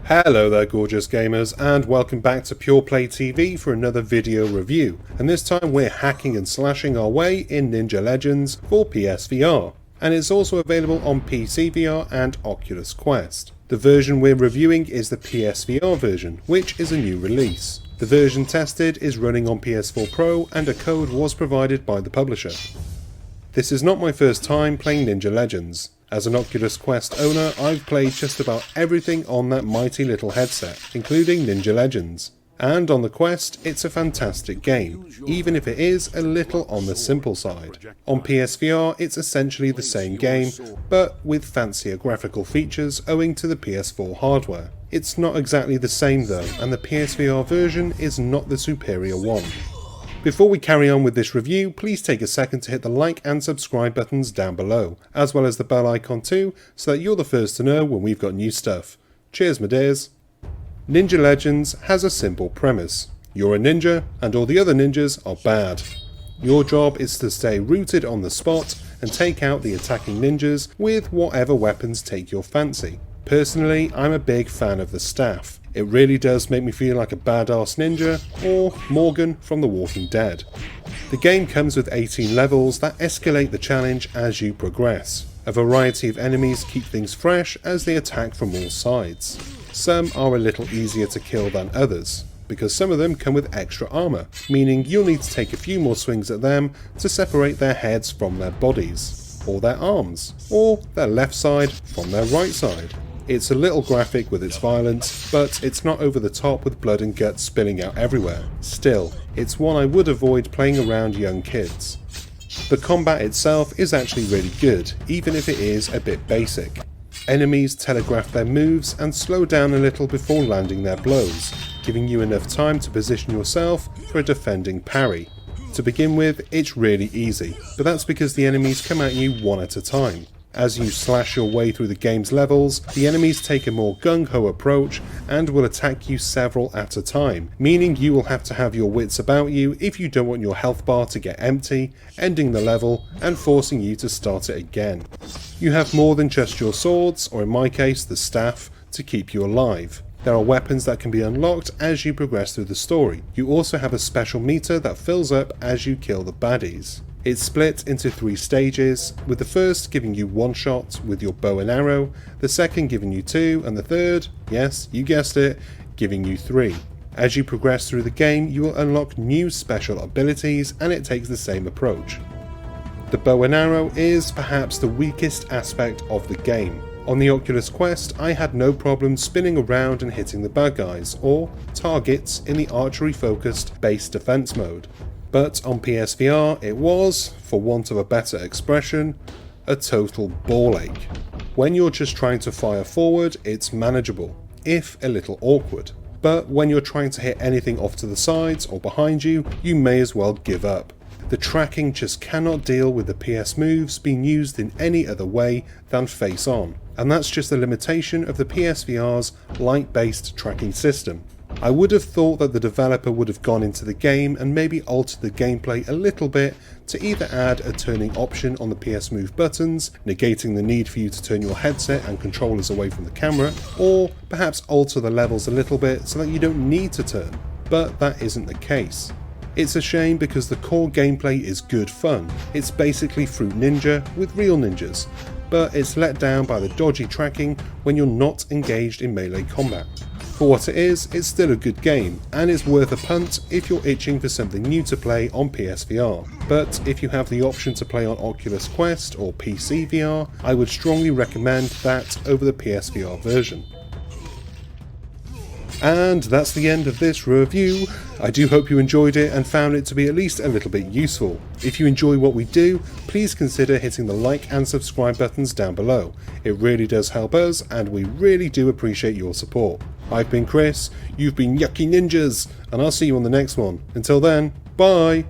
Hello there gorgeous gamers, and welcome back to Pure Play TV for another video review, and this time we're hacking and slashing our way in Ninja Legends for PSVR, and it's also available on PCVR and Oculus Quest. The version we're reviewing is the PSVR version, which is a new release. The version tested is running on PS4 Pro and a code was provided by the publisher. This is not my first time playing Ninja Legends. As an Oculus Quest owner, I've played just about everything on that mighty little headset, including Ninja Legends. And on the Quest, it's a fantastic game, even if it is a little on the simple side. On PSVR, it's essentially the same game, but with fancier graphical features owing to the PS4 hardware. It's not exactly the same though, and the PSVR version is not the superior one. Before we carry on with this review, please take a second to hit the like and subscribe buttons down below, as well as the bell icon too, so that you're the first to know when we've got new stuff. Cheers my dears. Ninja Legends has a simple premise. You're a ninja, and all the other ninjas are bad. Your job is to stay rooted on the spot and take out the attacking ninjas with whatever weapons take your fancy. Personally, I'm a big fan of the staff. It really does make me feel like a badass ninja, or Morgan from The Walking Dead. The game comes with 18 levels that escalate the challenge as you progress. A variety of enemies keep things fresh as they attack from all sides. Some are a little easier to kill than others, because some of them come with extra armour, meaning you'll need to take a few more swings at them to separate their heads from their bodies, or their arms, or their left side from their right side. It's a little graphic with its violence, but it's not over the top with blood and guts spilling out everywhere. Still, it's one I would avoid playing around young kids. The combat itself is actually really good, even if it is a bit basic. Enemies telegraph their moves and slow down a little before landing their blows, giving you enough time to position yourself for a defending parry. To begin with, it's really easy, but that's because the enemies come at you one at a time. As you slash your way through the game's levels, the enemies take a more gung-ho approach and will attack you several at a time, meaning you will have to have your wits about you if you don't want your health bar to get empty, ending the level and forcing you to start it again. You have more than just your swords, or in my case the staff, to keep you alive. There are weapons that can be unlocked as you progress through the story. You also have a special meter that fills up as you kill the baddies. It's split into 3 stages, with the first giving you 1 shot with your bow and arrow, the second giving you 2, and the third, yes, you guessed it, giving you 3. As you progress through the game, you will unlock new special abilities, and it takes the same approach. The bow and arrow is perhaps the weakest aspect of the game. On the Oculus Quest, I had no problem spinning around and hitting the bad guys, or targets in the archery-focused base defense mode. But on PSVR it was, for want of a better expression, a total ball ache. When you're just trying to fire forward, it's manageable, if a little awkward. But when you're trying to hit anything off to the sides or behind you, you may as well give up. The tracking just cannot deal with the PS moves being used in any other way than face on, and that's just a limitation of the PSVR's light-based tracking system. I would have thought that the developer would have gone into the game and maybe altered the gameplay a little bit to either add a turning option on the PS Move buttons, negating the need for you to turn your headset and controllers away from the camera, or perhaps alter the levels a little bit so that you don't need to turn, but that isn't the case. It's a shame because the core gameplay is good fun. It's basically Fruit Ninja with real ninjas, but it's let down by the dodgy tracking when you're not engaged in melee combat. For what it is, it's still a good game, and it's worth a punt if you're itching for something new to play on PSVR. But if you have the option to play on Oculus Quest or PCVR, I would strongly recommend that over the PSVR version. And that's the end of this review. I do hope you enjoyed it and found it to be at least a little bit useful. If you enjoy what we do, please consider hitting the like and subscribe buttons down below. It really does help us, and we really do appreciate your support. I've been Chris, you've been Yucky Ninjas, and I'll see you on the next one. Until then, bye!